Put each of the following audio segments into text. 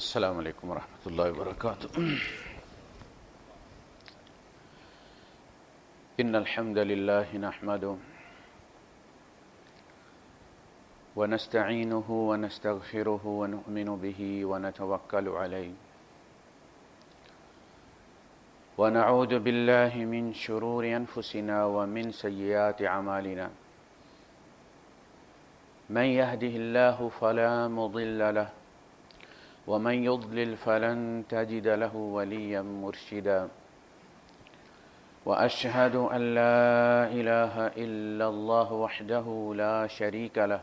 السلام علیکم ورحمۃ اللہ وبرکاتہ۔ ان الحمد للہ نحمده ونستعینه ونستغفره ونؤمن به ونتوکل علیہ ونعوذ باللہ من شرور انفسنا ومن سیئات اعمالنا من يهده الله فلا مضل له ومن يضلل فلن تجد له وليا مرشدا وأشهد أن لا إله إلا الله وحده لا شريك له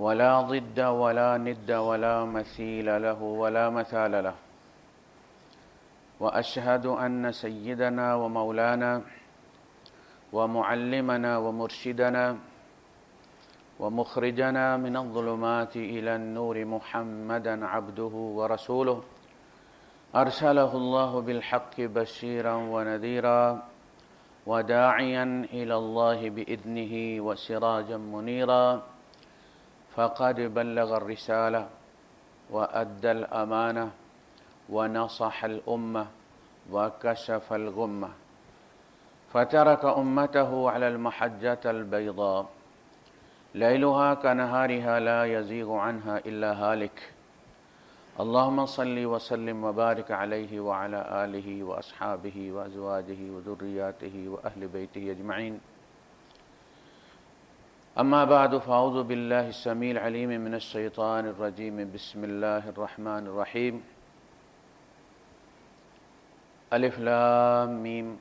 ولا ضد ولا ند ولا مثيل له ولا مثال له وأشهد أن سيدنا ومولانا ومعلمنا ومرشدنا ومخرجنا من الظلمات إلى النور محمدا عبده ورسوله أرسله الله بالحق بشيرا ونذيرا وداعيا إلى الله بإذنه وسراجا منيرا فقد بلغ الرسالة وأدى الأمانة ونصح الأمة وكشف الغمة فترك أمته على المحجة البيضاء ليلها كنهارها لا يزيغ عنها إلا هالك اللهم صل وسلم وبارك عليه وعلى آله وأصحابه وأزواجه وذرياته وأهل بيته أجمعين أما بعد فأعوذ بالله السميع العليم من الشيطان الرجيم بسم الله الرحمن الرحيم ألف لام ميم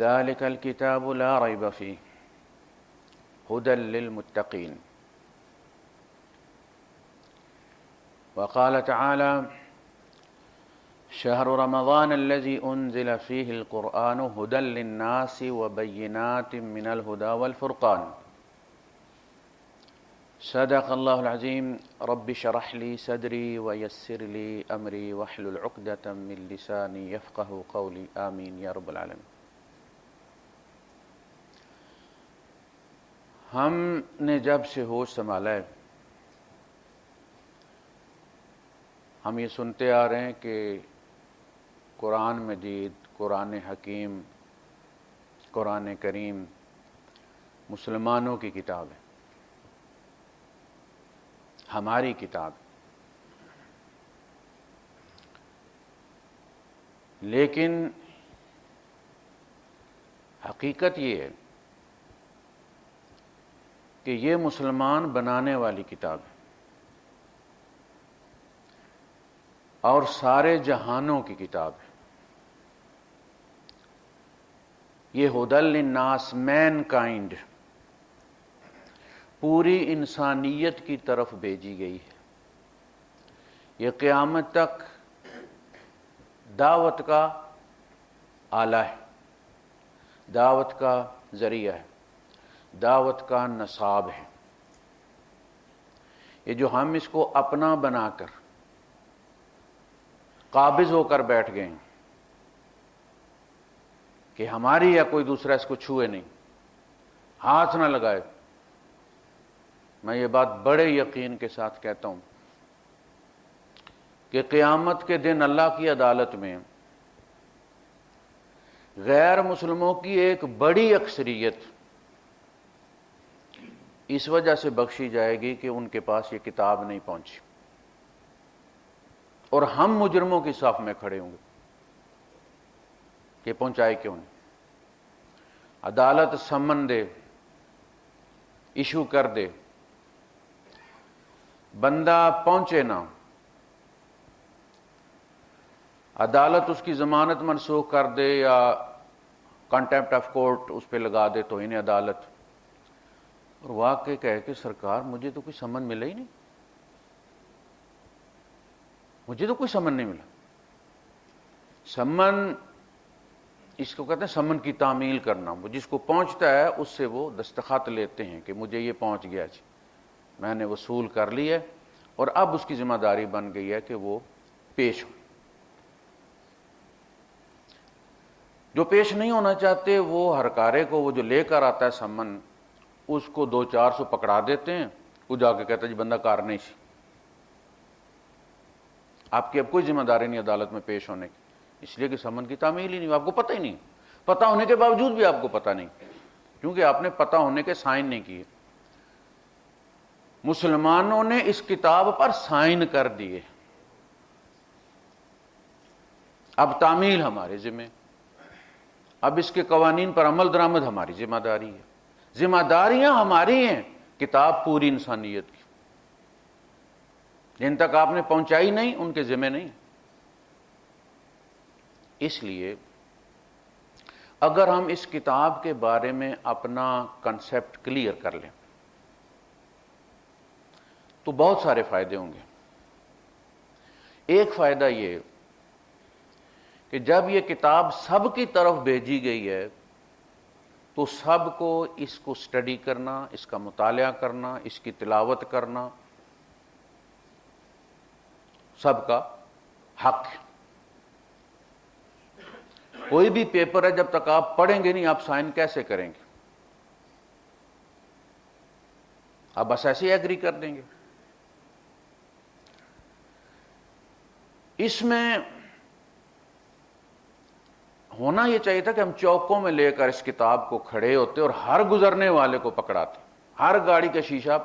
ذلك الكتاب لا ريب فيه هدى للمتقين وقال تعالى شهر رمضان الذي أنزل فيه القرآن هدى للناس وبينات من الهدى والفرقان صدق الله العظيم رب اشرح لي صدري ويسر لي أمري واحلل عقدة من لساني يفقه قولي آمين يا رب العالمين۔ ہم نے جب سے ہوش سنبھالا ہے ہم یہ سنتے آ رہے ہیں کہ قرآن مجید، قرآن حکیم، قرآن کریم مسلمانوں کی کتاب ہے، ہماری کتاب ہے۔ لیکن حقیقت یہ ہے کہ یہ مسلمان بنانے والی کتاب ہے اور سارے جہانوں کی کتاب ہے۔ یہ ہدی للناس، مین کائنڈ، پوری انسانیت کی طرف بھیجی گئی ہے۔ یہ قیامت تک دعوت کا آلہ ہے، دعوت کا ذریعہ ہے، دعوت کا نصاب ہے۔ یہ جو ہم اس کو اپنا بنا کر قابض ہو کر بیٹھ گئے ہیں کہ ہماری یا کوئی دوسرا اس کو چھوئے نہیں، ہاتھ نہ لگائے، میں یہ بات بڑے یقین کے ساتھ کہتا ہوں کہ قیامت کے دن اللہ کی عدالت میں غیر مسلموں کی ایک بڑی اکثریت اس وجہ سے بخشی جائے گی کہ ان کے پاس یہ کتاب نہیں پہنچی، اور ہم مجرموں کی صف میں کھڑے ہوں گے کہ پہنچائے کیوں نہیں۔ عدالت سمن دے، ایشو کر دے، بندہ پہنچے نہ، عدالت اس کی ضمانت منسوخ کر دے یا کنٹیمپٹ آف کورٹ اس پہ لگا دے تو انہیں عدالت، اور واقع کہے کہ سرکار مجھے تو کوئی سمن ملا ہی نہیں، مجھے تو کوئی سمن نہیں ملا۔ سمن اس کو کہتے ہیں سمن کی تعمیل کرنا، وہ جس کو پہنچتا ہے اس سے وہ دستخط لیتے ہیں کہ مجھے یہ پہنچ گیا جی، میں نے وصول کر لی ہے، اور اب اس کی ذمہ داری بن گئی ہے کہ وہ پیش ہو۔ جو پیش نہیں ہونا چاہتے وہ ہرکارے کو، وہ جو لے کر آتا ہے سمن، اس کو 200-400 پکڑا دیتے ہیں، وہ جا کے کہتا ہے جی بندہ کار نہیں سی، آپ کی اب کوئی ذمہ داری نہیں عدالت میں پیش ہونے کی، اس لیے کہ سمن کی تعمیل ہی نہیں، آپ کو پتہ ہی نہیں، پتہ ہونے کے باوجود بھی آپ کو پتہ نہیں، کیونکہ آپ نے پتہ ہونے کے سائن نہیں کیے۔ مسلمانوں نے اس کتاب پر سائن کر دیے، اب تعمیل ہمارے ذمہ، اب اس کے قوانین پر عمل درآمد ہماری ذمہ داری ہے، ذمہ داریاں ہماری ہیں، کتاب پوری انسانیت کی، جن تک آپ نے پہنچائی نہیں ان کے ذمہ نہیں۔ اس لیے اگر ہم اس کتاب کے بارے میں اپنا کنسیپٹ کلیئر کر لیں تو بہت سارے فائدے ہوں گے۔ ایک فائدہ یہ کہ جب یہ کتاب سب کی طرف بھیجی گئی ہے تو سب کو اس کو سٹڈی کرنا، اس کا مطالعہ کرنا، اس کی تلاوت کرنا سب کا حق ہے۔ کوئی بھی پیپر ہے جب تک آپ پڑھیں گے نہیں آپ سائن کیسے کریں گے؟ آپ بس ایسے ہی ایگری کر دیں گے؟ اس میں ہونا یہ چاہیے تھا کہ ہم چوکوں میں لے کر اس کتاب کو کھڑے ہوتے اور ہر گزرنے والے کو پکڑاتے، ہر گاڑی کا شیشہ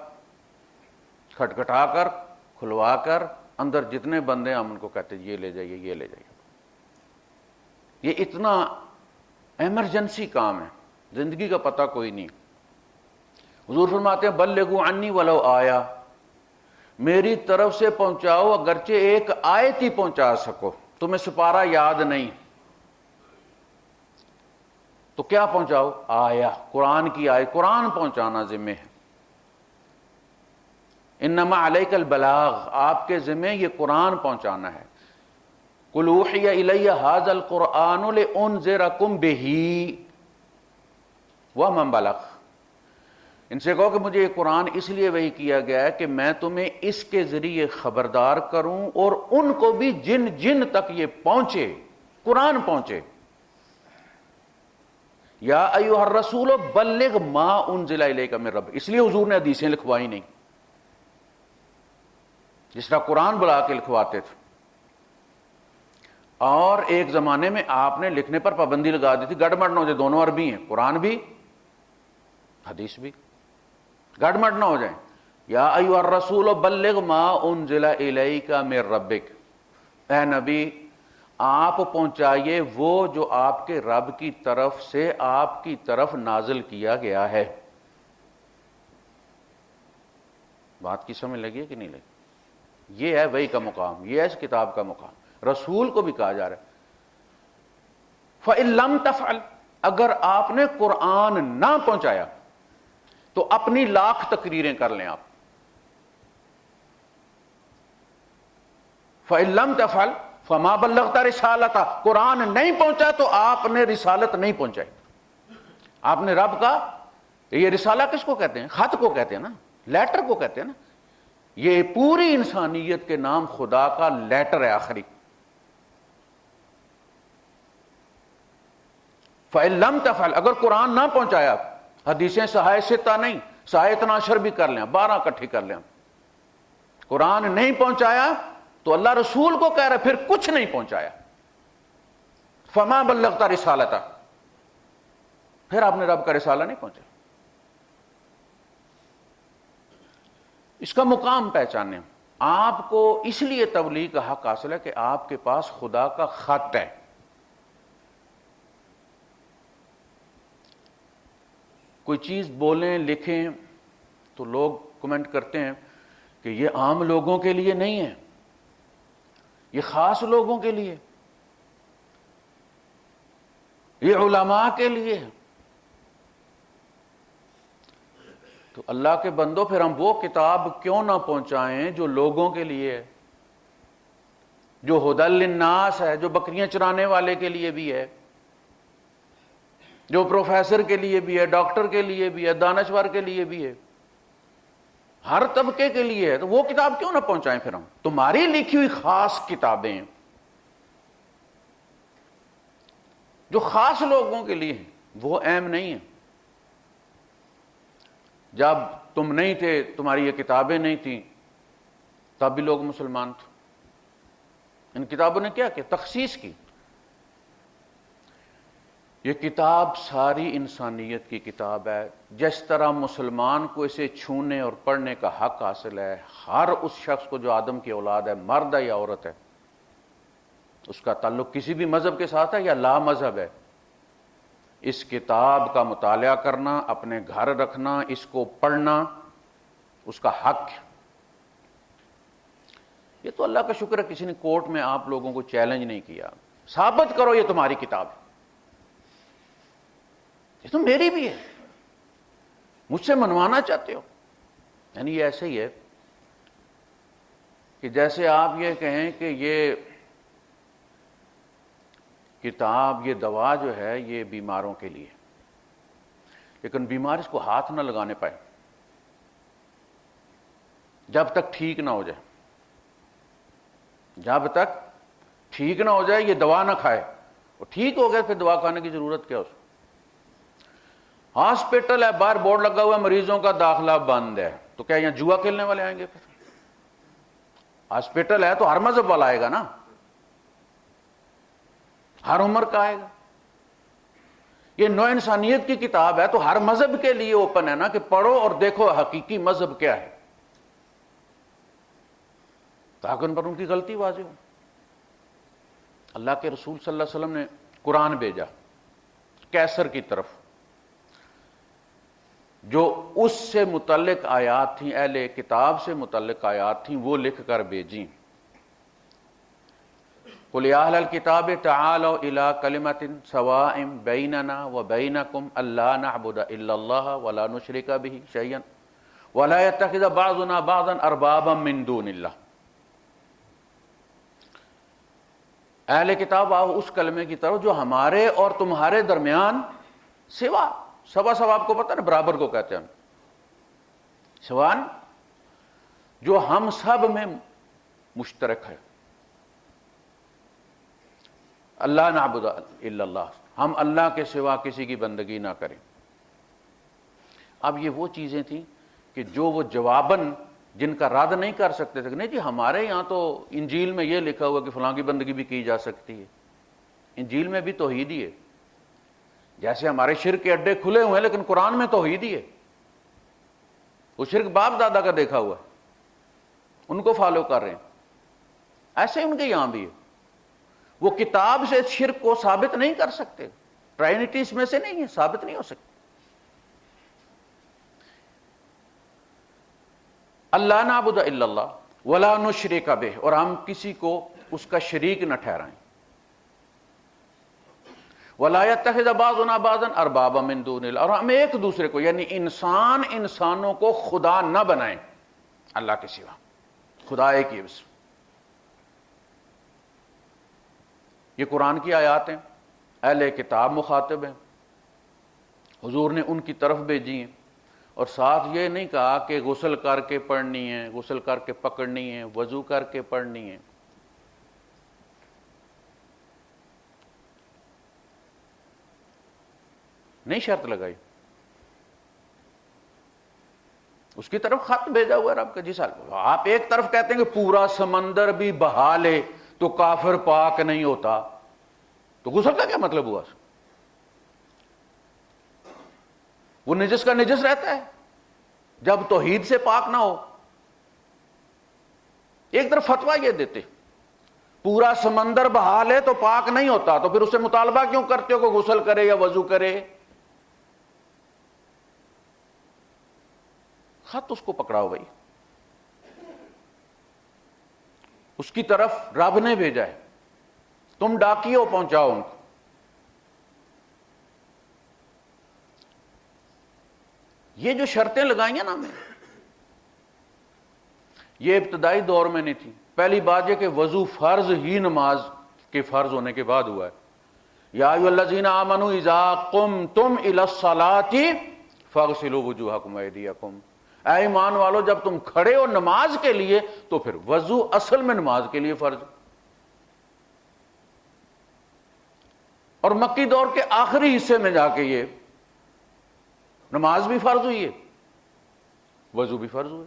کھٹکھٹا کر کھلوا کر اندر جتنے بندے ہیں ہم ان کو کہتے یہ لے جائیے، یہ لے جائیے۔ یہ اتنا ایمرجنسی کام ہے، زندگی کا پتہ کوئی نہیں۔ حضور فرماتے ہیں بلغوا عنی ولو آیا، میری طرف سے پہنچاؤ اگرچہ ایک آیت ہی پہنچا سکو، تمہیں سپارہ یاد نہیں تو کیا پہنچاؤ؟ آیا، قرآن کی آیت، قرآن پہنچانا ذمہ ہے۔ انما علیک البلاغ، آپ کے ذمہ یہ قرآن پہنچانا ہے۔ قل اوحی الی ھذا القرآن لانذرکم بہ ومن بلغ، ان سے کہو کہ مجھے یہ قرآن اس لیے وحی کیا گیا ہے کہ میں تمہیں اس کے ذریعے خبردار کروں اور ان کو بھی جن جن تک یہ پہنچے، قرآن پہنچے۔ یا ایھا الرسول بلغ ما انزل الیک من رب، اس لیے حضور نے حدیثیں لکھوائی نہیں، جس طرح قرآن بلا کے لکھواتے تھے۔ اور ایک زمانے میں آپ نے لکھنے پر پابندی لگا دی تھی، گڑبڑ نہ ہو جائے، دونوں عربی ہیں، قرآن بھی حدیث بھی، گڑبڑ نہ ہو جائیں۔ یا ایھا الرسول بلغ ما انزل الیک من ربک، اے نبی آپ پہنچائیے وہ جو آپ کے رب کی طرف سے آپ کی طرف نازل کیا گیا ہے۔ بات کی سمجھ لگی ہے کہ نہیں لگی؟ یہ ہے وحی کا مقام، یہ ہے اس کتاب کا مقام۔ رسول کو بھی کہا جا رہا ہے فَإِن لَمْ تَفْعَلْ، اگر آپ نے قرآن نہ پہنچایا تو اپنی لاکھ تقریریں کر لیں آپ۔ فَإِن لَمْ تَفْعَلْ فَمَا بَلَّغْتَ رِسَالَتَهُ، قرآن نہیں پہنچا تو آپ نے رسالت نہیں پہنچائی، آپ نے رب کا، یہ رسالہ کس کو کہتے ہیں؟ خط کو کہتے ہیں نا، لیٹر کو کہتے ہیں نا، یہ پوری انسانیت کے نام خدا کا لیٹر ہے آخری۔ فَإِن لَمْ تَفْعَلْ، اگر قرآن نہ پہنچایا، حدیثیں صحاح ستہ نہیں، صحاح اتنا عشر بھی کر لیں، 12 اکٹھی کر لیں، قرآن نہیں پہنچایا تو اللہ رسول کو کہہ رہا ہے پھر کچھ نہیں پہنچایا، فما بلغت رسالتہ، پھر آپ نے رب کا رسالہ نہیں پہنچا۔ اس کا مقام پہچانے، آپ کو اس لیے تبلیغ کا حق حاصل ہے کہ آپ کے پاس خدا کا خط ہے۔ کوئی چیز بولیں لکھیں تو لوگ کمنٹ کرتے ہیں کہ یہ عام لوگوں کے لیے نہیں ہے، یہ خاص لوگوں کے لیے، یہ علماء کے لیے۔ تو اللہ کے بندو پھر ہم وہ کتاب کیوں نہ پہنچائیں جو لوگوں کے لیے ہے، جو ھدی للناس ہے، جو بکریاں چرانے والے کے لیے بھی ہے، جو پروفیسر کے لیے بھی ہے، ڈاکٹر کے لیے بھی ہے، دانشور کے لیے بھی ہے، ہر طبقے کے لیے ہے۔ تو وہ کتاب کیوں نہ پہنچائیں پھر ہم؟ تمہاری لکھی ہوئی خاص کتابیں جو خاص لوگوں کے لیے ہیں وہ اہم نہیں ہیں۔ جب تم نہیں تھے، تمہاری یہ کتابیں نہیں تھیں، تب بھی لوگ مسلمان تھے۔ ان کتابوں نے کیا تخصیص کی. یہ کتاب ساری انسانیت کی کتاب ہے. جس طرح مسلمان کو اسے چھونے اور پڑھنے کا حق حاصل ہے، ہر اس شخص کو جو آدم کی اولاد ہے، مرد ہے یا عورت ہے، اس کا تعلق کسی بھی مذہب کے ساتھ ہے یا لا مذہب ہے، اس کتاب کا مطالعہ کرنا، اپنے گھر رکھنا، اس کو پڑھنا اس کا حق ہے. یہ تو اللہ کا شکر ہے کسی نے کورٹ میں آپ لوگوں کو چیلنج نہیں کیا، ثابت کرو یہ تمہاری کتاب ہے. یہ تو میری بھی ہے، مجھ سے منوانا چاہتے ہو. یعنی یہ ایسے ہی ہے کہ جیسے آپ یہ کہیں کہ یہ کتاب، یہ دوا جو ہے یہ بیماروں کے لیے، لیکن بیمار اس کو ہاتھ نہ لگانے پائے جب تک ٹھیک نہ ہو جائے. جب تک ٹھیک نہ ہو جائے یہ دوا نہ کھائے. اور ٹھیک ہو گئے پھر دوا کھانے کی ضرورت کیا اس کو؟ ہاسپٹل ہے، باہر بورڈ لگا ہوا ہے مریضوں کا داخلہ بند ہے، تو کیا یہاں جوا کھیلنے والے آئیں گے؟ پھر ہاسپٹل ہے تو ہر مذہب والا آئے گا نا، ہر عمر کا آئے گا. یہ نو انسانیت کی کتاب ہے تو ہر مذہب کے لیے اوپن ہے نا کہ پڑھو اور دیکھو حقیقی مذہب کیا ہے، تاکہ ان پر ان کی غلطی واضح ہو. اللہ کے رسول صلی اللہ علیہ وسلم نے قرآن بھیجا کیسر کی طرف، جو اس سے متعلق آیات تھیں، اہل کتاب سے متعلق آیات تھیں، وہ لکھ کر بھیجیں. قل یا اہل الکتاب تعالوا الی کلمۃ سواء بیننا وبینکم الا نعبد الا اللہ ولا نشرک بہ شیئا ولا یتخذ بعضنا بعضا اربابا من دون اللہ. اہل کتاب آؤ اس کلمے کی طرف جو ہمارے اور تمہارے درمیان سوا، سوا آپ کو پتہ نا برابر کو کہتے ہیں، سوان جو ہم سب میں مشترک ہے. اللہ نعبد الا اللہ، ہم اللہ کے سوا کسی کی بندگی نہ کریں. اب یہ وہ چیزیں تھیں کہ جو وہ جواباً جن کا رد نہیں کر سکتے تھے کہ نہیں جی ہمارے یہاں تو انجیل میں یہ لکھا ہوا کہ فلاں کی بندگی بھی کی جا سکتی ہے. انجیل میں بھی توحید ہی ہے. جیسے ہمارے شرک کے اڈے کھلے ہوئے ہیں لیکن قرآن میں توحید ہی ہے. وہ شرک باپ دادا کا دیکھا ہوا ہے، ان کو فالو کر رہے ہیں. ایسے ان کے یہاں بھی ہے. وہ کتاب سے شرک کو ثابت نہیں کر سکتے، ٹرائنٹی اس میں سے نہیں ہے، ثابت نہیں ہو سکتی. اللہ نعبد الا اللہ ولا نشرک بہ، اور ہم کسی کو اس کا شریک نہ ٹھہرائیں. ولا یتخذ بعضنا بعضا اربابا من دون اللہ، اور ہم ایک دوسرے کو یعنی انسانوں کو خدا نہ بنائیں اللہ کے سوا. خدا ایک ہی ہے بس. یہ قرآن کی آیات ہیں، اہل کتاب مخاطب ہیں، حضور نے ان کی طرف بھیجی ہیں. اور ساتھ یہ نہیں کہا کہ غسل کر کے پڑھنی ہے، غسل کر کے پکڑنی ہے، وضو کر کے پڑھنی ہے. نہیں شرط لگائی. اس کی طرف خط بھیجا ہوا ہے رب کا. جی صاحب آپ ایک طرف کہتے ہیں کہ پورا سمندر بھی بہا لے تو کافر پاک نہیں ہوتا، تو غسل کا کیا مطلب ہوا؟ وہ نجس کا نجس رہتا ہے جب توحید سے پاک نہ ہو. ایک طرف فتویٰ یہ دیتے پورا سمندر بہا لے تو پاک نہیں ہوتا، تو پھر اس سے مطالبہ کیوں کرتے ہو کہ غسل کرے یا وضو کرے؟ خط اس کو پکڑاؤ بھائی، اس کی طرف رب نے بھیجا ہے، تم ڈاکیوں پہنچاؤ ان کو. یہ جو شرطیں لگائیں نا میں، یہ ابتدائی دور میں نہیں تھی. پہلی بات یہ کہ وضو فرض ہی نماز کے فرض ہونے کے بعد ہوا ہے. یا ایھا الذین آمنوا اذا قمتم الی الصلاۃ فاغسلوا وجوہکم وایدیکم، اے ایمان والو جب تم کھڑے ہو نماز کے لیے تو پھر وضو اصل میں نماز کے لیے فرض. اور مکی دور کے آخری حصے میں جا کے یہ نماز بھی فرض ہوئی ہے، وضو بھی فرض ہوئے.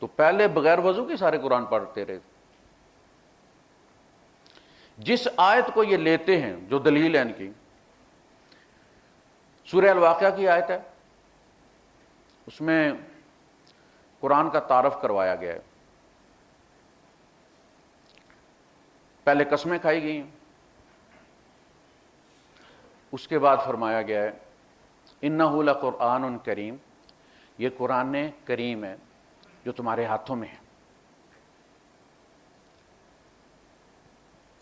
تو پہلے بغیر وضو کے سارے قرآن پڑھتے رہے. جس آیت کو یہ لیتے ہیں جو دلیل ہے ان کی، سورہ الواقعہ کی آیت ہے، اس میں قرآن کا تعارف کروایا گیا ہے. پہلے قسمیں کھائی گئی ہیں، اس کے بعد فرمایا گیا ہے انہ لقرآن کریم، یہ قرآن کریم ہے جو تمہارے ہاتھوں میں ہے.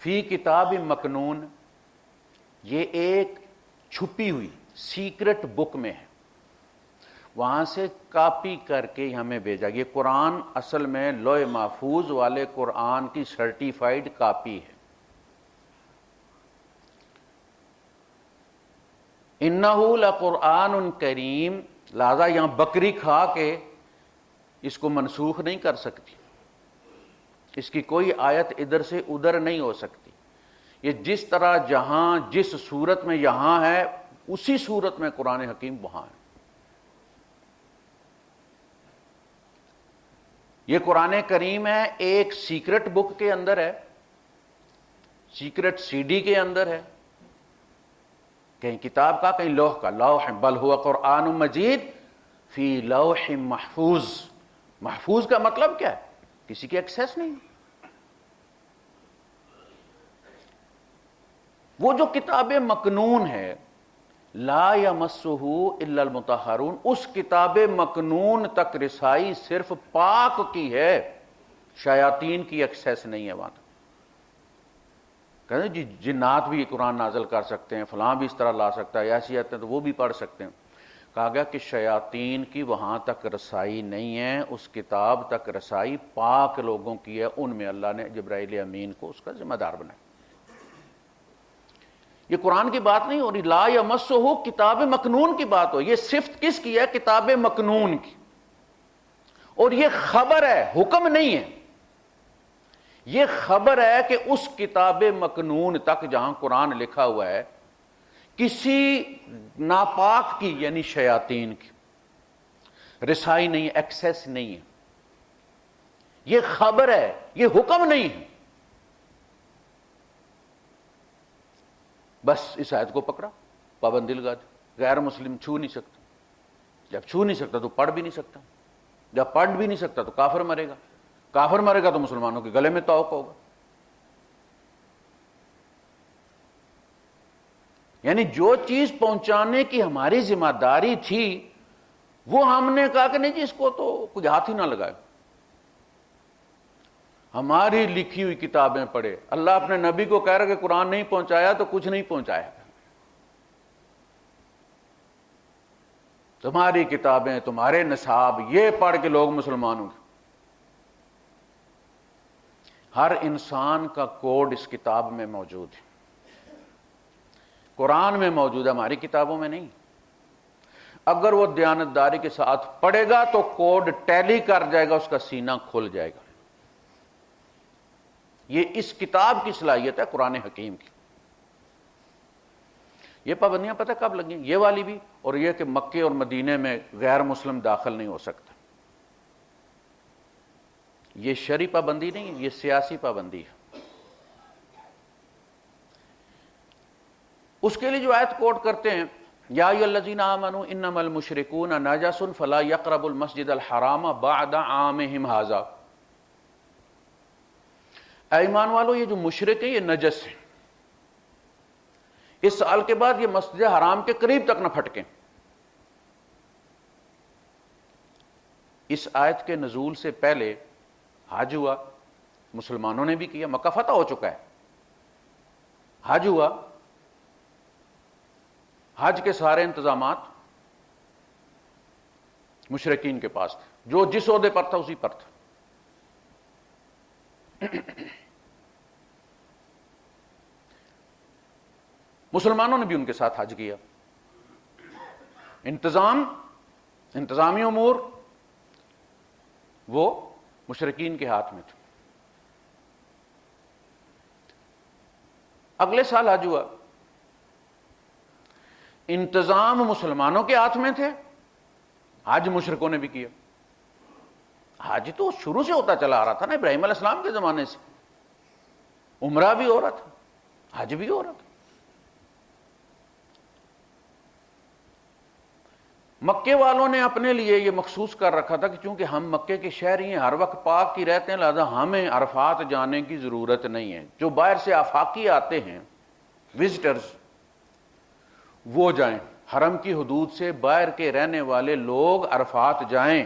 فی کتاب مکنون، یہ ایک چھپی ہوئی سیکرٹ بک میں ہے، وہاں سے کاپی کر کے ہمیں بھیجا. یہ قرآن اصل میں لوح محفوظ والے قرآن کی سرٹیفائیڈ کاپی ہے. انہ لقرآن کریم، لہذا یہاں بکری کھا کے اس کو منسوخ نہیں کر سکتی، اس کی کوئی آیت ادھر سے ادھر نہیں ہو سکتی. یہ جس طرح جہاں جس صورت میں یہاں ہے، اسی صورت میں قرآن حکیم وہاں ہے. یہ قرآن کریم ہے، ایک سیکرٹ بک کے اندر ہے، سیکرٹ سی ڈی کے اندر ہے، کہیں کتاب کا کہیں لوح کا. لوح بل ہوا قرآن مجید فی لوح محفوظ. محفوظ کا مطلب کیا ہے؟ کسی کی ایکسیس نہیں. وہ جو کتاب مکنون ہے، لا یمسہ الا المطہرون، اس کتاب مکنون تک رسائی صرف پاک کی ہے، شیاطین کی ایکسیس نہیں ہے وہاں تک. کہتے ہیں جی جنات بھی قرآن نازل کر سکتے ہیں، فلاں بھی اس طرح لا سکتا ہے، ایسی آتے ہیں تو وہ بھی پڑھ سکتے ہیں. کہا گیا کہ شیاطین کی وہاں تک رسائی نہیں ہے، اس کتاب تک رسائی پاک لوگوں کی ہے. ان میں اللہ نے جبرائیل امین کو اس کا ذمہ دار بنایا. یہ قرآن کی بات نہیں ہو رہی، لا یمسہ کتاب مکنون کی بات ہو. یہ صفت کس کی ہے؟ کتاب مکنون کی. اور یہ خبر ہے، حکم نہیں ہے. یہ خبر ہے کہ اس کتاب مکنون تک جہاں قرآن لکھا ہوا ہے، کسی ناپاک کی یعنی شیاطین کی رسائی نہیں، ایکسیس نہیں ہے. یہ خبر ہے، یہ حکم نہیں ہے. بس اس آیت کو پکڑا، پابندی لگا دی. غیر مسلم چھو نہیں سکتا. جب چھو نہیں سکتا تو پڑھ بھی نہیں سکتا. جب پڑھ بھی نہیں سکتا تو کافر مرے گا. کافر مرے گا تو مسلمانوں کے گلے میں توق ہوگا. یعنی جو چیز پہنچانے کی ہماری ذمہ داری تھی، وہ ہم نے کہا کہ نہیں جی اس کو تو کچھ ہاتھ ہی نہ لگائے. ہماری لکھی ہوئی کتابیں پڑھے. اللہ اپنے نبی کو کہہ رہا کہ قرآن نہیں پہنچایا تو کچھ نہیں پہنچایا. تمہاری کتابیں، تمہارے نصاب، یہ پڑھ کے لوگ مسلمان ہوں گے. ہر انسان کا کوڈ اس کتاب میں موجود ہے، قرآن میں موجود ہے، ہماری کتابوں میں نہیں. اگر وہ دیانتداری کے ساتھ پڑھے گا تو کوڈ ٹیلی کر جائے گا، اس کا سینہ کھل جائے گا. یہ اس کتاب کی صلاحیت ہے قرآن حکیم کی. یہ پابندیاں پتہ کب لگیں؟ یہ والی بھی، اور یہ کہ مکے اور مدینے میں غیر مسلم داخل نہیں ہو سکتا. یہ شرعی پابندی نہیں ہے، یہ سیاسی پابندی ہے. اس کے لیے جو آیت کوٹ کرتے ہیں، یا ایھا الذین آمنوا انما المشرکون نجس فلا یقربوا المسجد الحرام بعد عامہم ھذا. اے ایمان والو، یہ جو مشرک ہیں یہ نجس ہیں، اس سال کے بعد یہ مسجد حرام کے قریب تک نہ پھٹکیں. اس آیت کے نزول سے پہلے حج ہوا، مسلمانوں نے بھی کیا، مکہ فتح ہو چکا ہے، حج ہوا. حج کے سارے انتظامات مشرکین کے پاس تھے، جو جس عہدے پر تھا اسی پر تھا. مسلمانوں نے بھی ان کے ساتھ حج کیا. انتظامی امور وہ مشرکین کے ہاتھ میں تھے. اگلے سال حج ہوا، انتظام مسلمانوں کے ہاتھ میں تھے، حج مشرکوں نے بھی کیا. حج تو شروع سے ہوتا چلا آ رہا تھا نا، ابراہیم علیہ السلام کے زمانے سے، عمرہ بھی ہو رہا تھا، حج بھی ہو رہا تھا۔ مکے والوں نے اپنے لیے یہ مخصوص کر رکھا تھا کہ چونکہ ہم مکے کے شہری ہیں، ہر وقت پاک کی رہتے ہیں، لہذا ہمیں عرفات جانے کی ضرورت نہیں ہے۔ جو باہر سے آفاقی آتے ہیں، وزٹرز، وہ جائیں، حرم کی حدود سے باہر کے رہنے والے لوگ عرفات جائیں،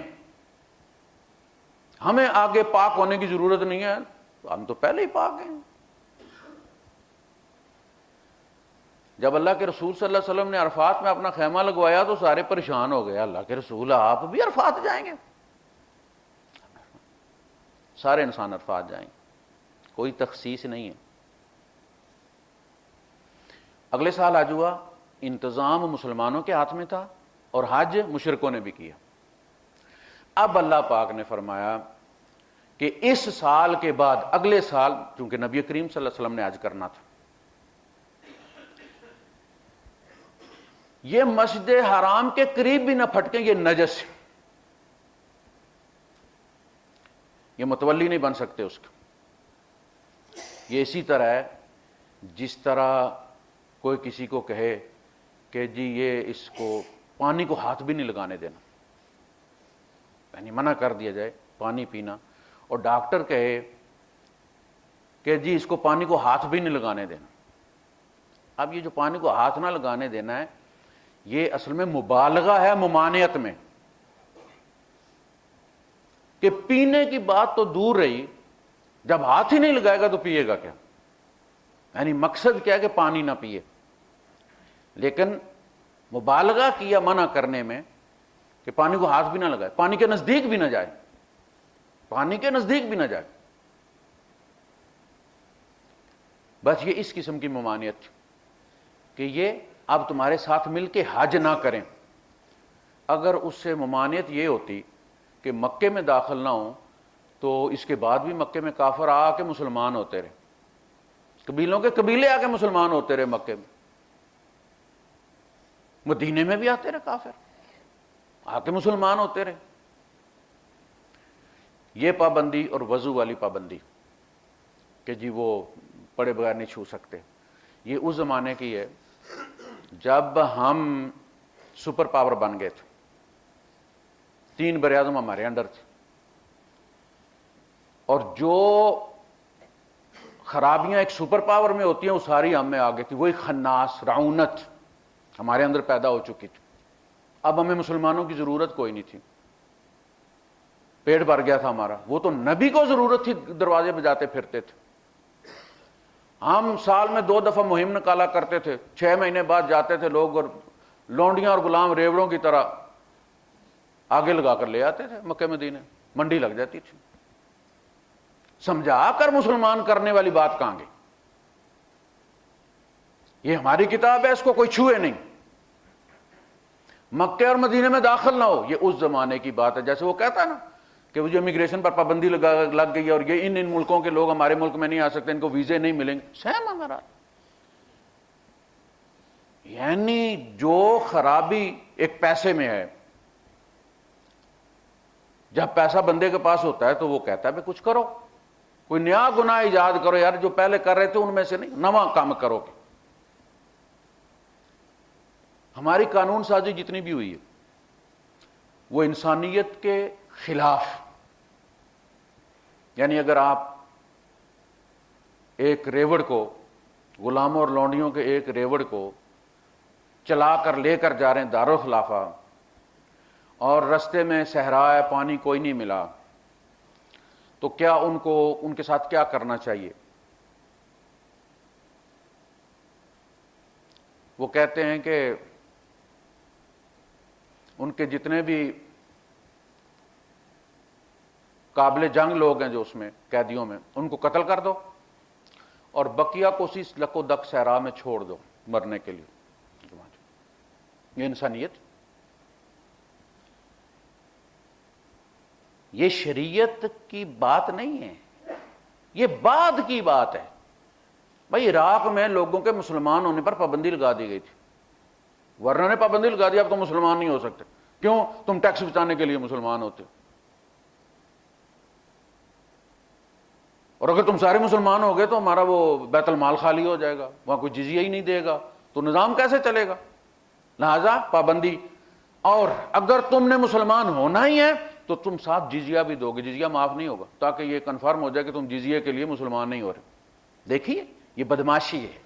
ہمیں آگے پاک ہونے کی ضرورت نہیں ہے، ہم تو پہلے ہی پاک ہیں۔ جب اللہ کے رسول صلی اللہ علیہ وسلم نے عرفات میں اپنا خیمہ لگوایا تو سارے پریشان ہو گئے، اللہ کے رسول آپ بھی عرفات جائیں گے؟ سارے انسان عرفات جائیں گے، کوئی تخصیص نہیں ہے۔ اگلے سال حج ہوا، انتظام مسلمانوں کے ہاتھ میں تھا اور حج مشرکوں نے بھی کیا۔ اب اللہ پاک نے فرمایا کہ اس سال کے بعد اگلے سال، چونکہ نبی کریم صلی اللہ علیہ وسلم نے حج کرنا تھا، یہ مسجد حرام کے قریب بھی نہ پھٹکیں، یہ نجس ہے، یہ متولی نہیں بن سکتے اس کا۔ یہ اسی طرح ہے جس طرح کوئی کسی کو کہے کہ جی یہ اس کو پانی کو ہاتھ بھی نہیں لگانے دینا، یعنی منع کر دیا جائے پانی پینا، اور ڈاکٹر کہے کہ جی اس کو پانی کو ہاتھ بھی نہیں لگانے دینا۔ اب یہ جو پانی کو ہاتھ نہ لگانے دینا ہے، یہ اصل میں مبالغہ ہے ممانعت میں، کہ پینے کی بات تو دور رہی، جب ہاتھ ہی نہیں لگائے گا تو پیے گا کیا؟ یعنی مقصد کیا ہے کہ پانی نہ پیے، لیکن مبالغہ کیا منع کرنے میں کہ پانی کو ہاتھ بھی نہ لگائے، پانی کے نزدیک بھی نہ جائے، پانی کے نزدیک بھی نہ جائے۔ بس یہ اس قسم کی ممانعت تھی کہ یہ اب تمہارے ساتھ مل کے حج نہ کریں۔ اگر اس سے ممانعت یہ ہوتی کہ مکے میں داخل نہ ہوں تو اس کے بعد بھی مکے میں کافر آ کے مسلمان ہوتے رہے، قبیلوں کے قبیلے آ کے مسلمان ہوتے رہے مکے میں، مدینے میں بھی آتے رہے کافر آ کے مسلمان ہوتے رہے۔ یہ پابندی اور وضو والی پابندی کہ جی وہ پڑے بغیر نہیں چھو سکتے، یہ اس زمانے کی ہے جب ہم سپر پاور بن گئے تھے، 3 براعظم ہمارے انڈر تھے، اور جو خرابیاں ایک سپر پاور میں ہوتی ہیں وہ ساری ہم میں آ گئی تھی، وہی خناس رعونت ہمارے اندر پیدا ہو چکی تھی۔ اب ہمیں مسلمانوں کی ضرورت کوئی نہیں تھی، پیٹ بھر گیا تھا ہمارا، وہ تو نبی کو ضرورت تھی، دروازے بجاتے پھرتے تھے۔ ہم سال میں 2 دفعہ مہم نکالا کرتے تھے، 6 مہینے بعد جاتے تھے لوگ، اور لونڈیاں اور غلام ریوڑوں کی طرح آگے لگا کر لے آتے تھے مکہ مدینے، منڈی لگ جاتی تھی۔ سمجھا کر مسلمان کرنے والی بات کہاں گئی؟ یہ ہماری کتاب ہے، اس کو کوئی چھوئے نہیں، مکے اور مدینے میں داخل نہ ہو۔ یہ اس زمانے کی بات ہے، جیسے وہ کہتا ہے نا کہ وہ جو امیگریشن پر پابندی لگ گئی اور یہ ان ملکوں کے لوگ ہمارے ملک میں نہیں آ سکتے، ان کو ویزے نہیں ملیں گے، سیم ہمارا۔ یعنی جو خرابی ایک پیسے میں ہے، جب پیسہ بندے کے پاس ہوتا ہے تو وہ کہتا ہے بھائی کچھ کرو، کوئی نیا گناہ ایجاد کرو یار، جو پہلے کر رہے تھے ان میں سے نہیں، نواں کام کرو گے۔ ہماری قانون سازی جتنی بھی ہوئی ہے وہ انسانیت کے خلاف، یعنی اگر آپ ایک ریوڑ کو، غلاموں اور لونڈیوں کے ایک ریوڑ کو چلا کر لے کر جا رہے ہیں دارالخلافہ، اور رستے میں صحرا ہے، پانی کوئی نہیں ملا، تو کیا ان کے ساتھ کیا کرنا چاہیے؟ وہ کہتے ہیں کہ ان کے جتنے بھی قابل جنگ لوگ ہیں جو اس میں قیدیوں میں، ان کو قتل کر دو اور بقیہ کو اسی لک و دک صحرا میں چھوڑ دو مرنے کے لیے۔ یہ انسانیت، یہ شریعت کی بات نہیں ہے، یہ بعد کی بات ہے۔ بھائی عراق میں لوگوں کے مسلمان ہونے پر پابندی لگا دی گئی تھی، ورنہ نے پابندی لگا دی اب تو مسلمان نہیں ہو سکتے۔ کیوں؟ تم ٹیکس بچانے کے لیے مسلمان ہوتے، اور اگر تم سارے مسلمان ہو گئے تو ہمارا وہ بیت المال خالی ہو جائے گا، وہاں کوئی جزیہ ہی نہیں دے گا، تو نظام کیسے چلے گا؟ لہذا پابندی. اور اگر تم نے مسلمان ہونا ہی ہے تو تم ساتھ جزیہ بھی دو گے، جزیہ معاف نہیں ہوگا، تاکہ یہ کنفرم ہو جائے کہ تم جزیہ کے لیے مسلمان نہیں ہو رہے. دیکھیے یہ بدماشی ہے،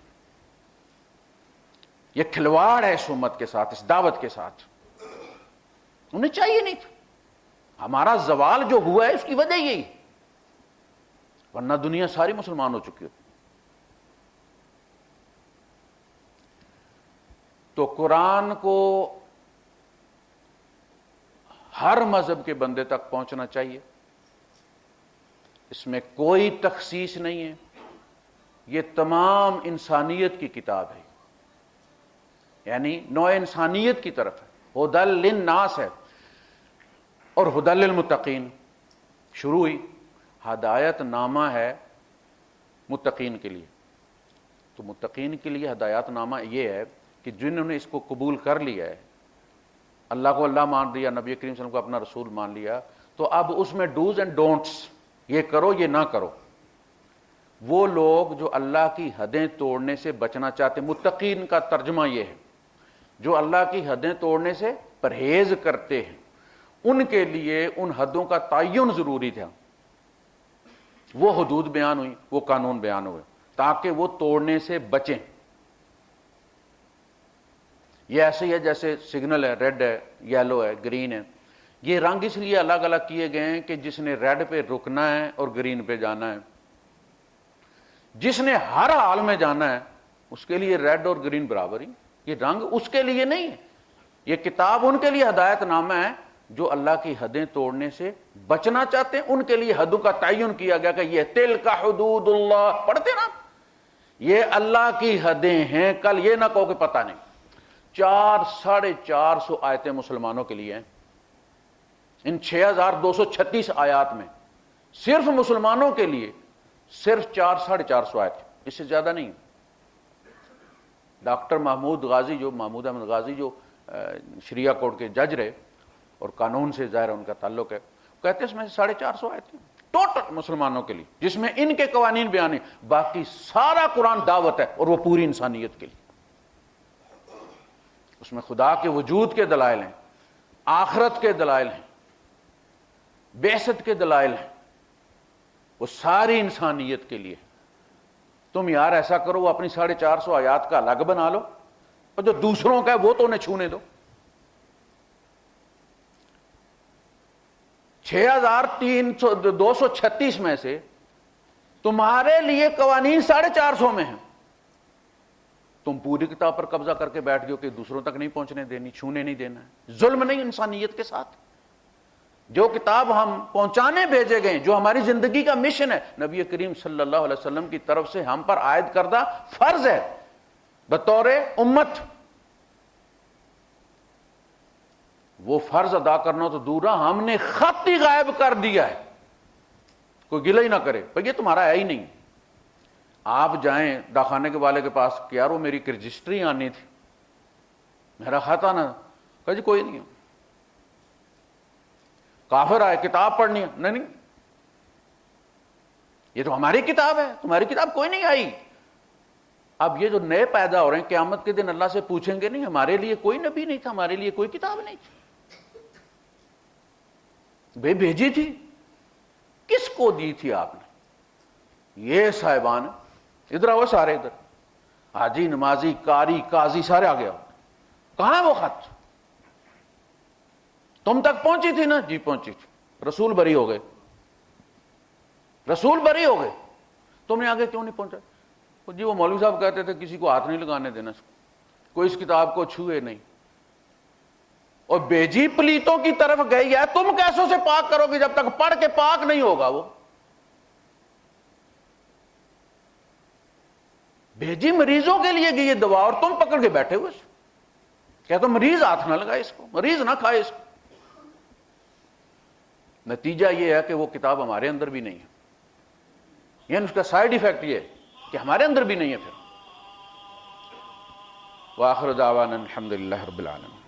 یہ کھلواڑ ہے اس امت کے ساتھ، اس دعوت کے ساتھ. انہیں چاہیے نہیں تھا. ہمارا زوال جو ہوا ہے اس کی وجہ یہی، ورنہ دنیا ساری مسلمان ہو چکی ہوتی. تو قرآن کو ہر مذہب کے بندے تک پہنچنا چاہیے، اس میں کوئی تخصیص نہیں ہے. یہ تمام انسانیت کی کتاب ہے، یعنی نوع انسانیت کی طرف ہے. ہدی للناس ہے اور ہدی للمتقین شروع ہوئی. ہدایت نامہ ہے متقین کے لیے. تو متقین کے لیے ہدایت نامہ یہ ہے کہ جنہوں نے اس کو قبول کر لیا ہے، اللہ کو اللہ مان لیا، نبی کریم صلی اللہ علیہ وسلم کو اپنا رسول مان لیا، تو اب اس میں ڈوز اینڈ ڈونٹس، یہ کرو یہ نہ کرو. وہ لوگ جو اللہ کی حدیں توڑنے سے بچنا چاہتے، متقین کا ترجمہ یہ ہے، جو اللہ کی حدیں توڑنے سے پرہیز کرتے ہیں، ان کے لیے ان حدوں کا تعین ضروری تھا. وہ حدود بیان ہوئی، وہ قانون بیان ہوئے تاکہ وہ توڑنے سے بچیں. یہ ایسے ہی ہے جیسے سگنل ہے، ریڈ ہے، یلو ہے، گرین ہے. یہ رنگ اس لیے الگ الگ کیے گئے ہیں کہ جس نے ریڈ پہ رکنا ہے اور گرین پہ جانا ہے، جس نے ہر حال میں جانا ہے اس کے لیے ریڈ اور گرین برابر ہی. یہ رنگ اس کے لیے نہیں ہے، یہ کتاب ان کے لیے ہدایت نامہ ہے جو اللہ کی حدیں توڑنے سے بچنا چاہتے ہیں. ان کے لیے حدوں کا تعین کیا گیا کہ یہ تلک حدود اللہ، پڑھتے نا، یہ اللہ کی حدیں ہیں. کل یہ نہ کہو کہ پتہ نہیں. 400-450 آیتیں مسلمانوں کے لیے ہیں. ان 6236 آیات میں صرف مسلمانوں کے لیے صرف 400-450 آیتیں، اس سے زیادہ نہیں. ڈاکٹر محمود احمد غازی جو شریعہ کورٹ کے جج رہے اور قانون سے ظاہر ان کا تعلق ہے، کہتے ہیں اس میں سے 450 آیتیں ٹوٹل مسلمانوں کے لیے، جس میں ان کے قوانین بیان ہیں. باقی سارا قرآن دعوت ہے اور وہ پوری انسانیت کے لیے. اس میں خدا کے وجود کے دلائل ہیں، آخرت کے دلائل ہیں، بعثت کے دلائل ہیں، وہ ساری انسانیت کے لیے. تم یار ایسا کرو، وہ اپنی 450 آیات کا الگ بنا لو، اور جو دوسروں کا ہے وہ تو انہیں چھونے دو. 6236 میں سے تمہارے لیے قوانین 450 میں ہیں. تم پوری کتاب پر قبضہ کر کے بیٹھ گئے کہ دوسروں تک نہیں پہنچنے دینی، چھونے نہیں دینا ہے. ظلم نہیں انسانیت کے ساتھ. جو کتاب ہم پہنچانے بھیجے گئے، جو ہماری زندگی کا مشن ہے، نبی کریم صلی اللہ علیہ وسلم کی طرف سے ہم پر عائد کردہ فرض ہے بطور امت، وہ فرض ادا کرنا تو دور رہا، ہم نے خط ہی غائب کر دیا ہے. کوئی گلہ ہی نہ کرے بھئی یہ تمہارا ہے ہی نہیں. آپ جائیں ڈاکخانے کے والے کے پاس کہ یار وہ میری رجسٹری آنی تھی، میرا خط آنا، کہا جی کوئی نہیں. کافر آئے کتاب پڑھنی ہے، نہیں یہ تو ہماری کتاب ہے، تمہاری کتاب کوئی نہیں آئی. اب یہ جو نئے پیدا ہو رہے ہیں قیامت کے دن اللہ سے پوچھیں گے نہیں ہمارے لیے کوئی نبی نہیں تھا، ہمارے لیے کوئی کتاب نہیں تھی، بھیجی تھی کس کو دی تھی آپ نے؟ یہ صاحبان ادھر آؤ، سارے ادھر، حاجی نمازی قاری قاضی سارے آ گیا. کہاں ہے وہ خط؟ تم تک پہنچی تھی نا؟ جی پہنچی تھی. رسول بری ہو گئے، رسول بری ہو گئے، تم نے آگے کیوں نہیں پہنچا؟ جی وہ مولوی صاحب کہتے تھے کسی کو ہاتھ نہیں لگانے دینا، کوئی اس کتاب کو چھوئے نہیں. اور بیجی پلیتوں کی طرف گئی ہے، تم کیسوں سے پاک کرو گے جب تک پڑھ کے پاک نہیں ہوگا؟ وہ بھیجی مریضوں کے لیے گئی دوا اور تم پکڑ کے بیٹھے ہوئے. کہتے مریض ہاتھ نہ لگائے اس کو، مریض نہ کھائے اس کو. نتیجہ یہ ہے کہ وہ کتاب ہمارے اندر بھی نہیں ہے، یعنی اس کا سائیڈ ایفیکٹ یہ ہے کہ ہمارے اندر بھی نہیں ہے. پھر وآخر دعوانا الحمدللہ رب العالمین.